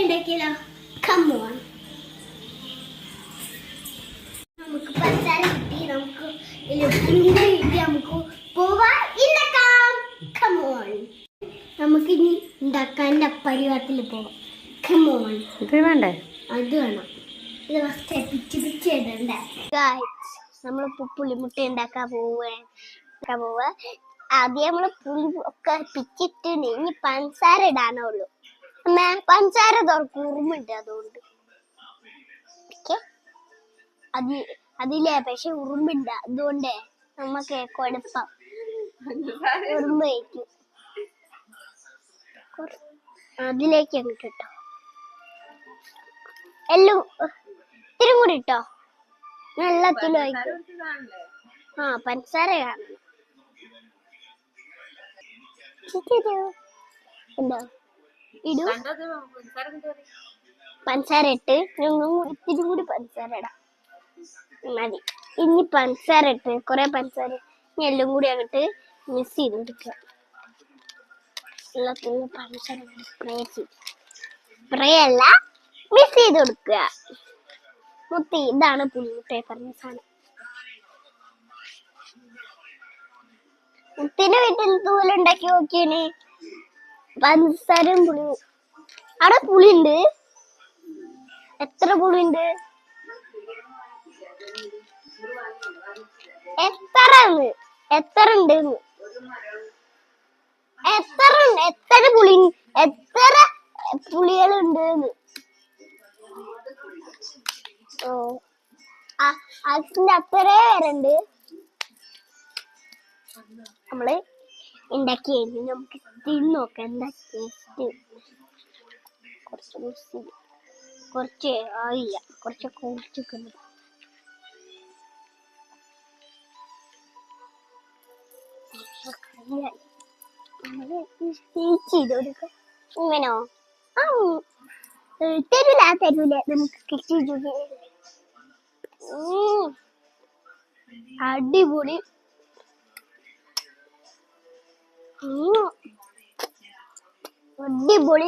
ഉണ്ടാക്കിയാലോ? കമ്മോൺ, നമുക്ക് പഞ്ചാര കിട്ടി, നമുക്ക് കിട്ടി, നമുക്ക് പോവാ ഉണ്ടാക്കാം. കമ്മോൺ, നമുക്ക് ഇനി ഉണ്ടാക്കാൻ പരിവാരത്തിൽ പോവാം. കമ്മോൺ, ഇത് വേണ്ടേ? അത് വേണം. ഇത് ഫസ്റ്റ് പിച്ച് പിച്ച് ഇടണ്ടേ? നമ്മളിപ്പോ പുളിമുട്ട ഉണ്ടാക്കാൻ പോവുക. ആദ്യം നമ്മള് പുളി ഒക്കെ പിച്ചിട്ട് ഇനി പഞ്ചസാര ഇടാനുള്ളൂ. അമ്മ പഞ്ചസാര ഉറുമുണ്ട്, അതുകൊണ്ട് അതിലെ പക്ഷെ ഉറുമ്പുണ്ട്, അതുകൊണ്ട് നമുക്ക് കുഴപ്പം. ഉറുമ്പ് കഴിക്കും. അതിലേക്ക് അങ്ങോട്ട് ഇട്ടോ, എല്ലാം ഇത്തിരി കൂടി ഇട്ടോ. എല്ലാത്തിലും പഞ്ചസാര കാണണം. എന്താ ഇടൂ, പഞ്ചസാര ഇട്ട് ഇത്തിരി കൂടി പഞ്ചസാര ഇടാം, മതി. ഇനി പഞ്ചസാര ഇട്ട് കുറെ പഞ്ചസാര ഇനി എല്ലാം കൂടി അങ്ങോട്ട് മിക്സ് ചെയ്തെടുക്കുക. എല്ലാത്തിനും പഞ്ചസാര സ്പ്രേ അല്ല, മിക്സ് ചെയ്ത് കൊടുക്കുക. മുത്തി, ഇതാണ് പുളിമുട്ട പറഞ്ഞ സാധനം. മുത്തിന്റെ വീട്ടിൽ തൂവൽ ഉണ്ടാക്കി നോക്കിയാണ്. പഞ്ചസാരയും പുളിയും. അവിടെ പുളിയുണ്ട്. എത്ര പുളിയുണ്ട്? എത്ര ഉണ്ട്? എത്ര പുളികളുണ്ട്? അതിന്റെ അത്രേ വരണ്ട്. നമ്മള് ഉണ്ടാക്കി കഴിഞ്ഞു, നമുക്ക് തിന്ന് നോക്കാം എന്താ ടേസ്റ്റ്. കുറച്ച് ആയില്ല, കുറച്ചൊക്കെ ഒഴിച്ചിട്ടുണ്ട്. ഇങ്ങനോ? തരൂല നമുക്ക് അടിപൊളി. അടിപൊളി.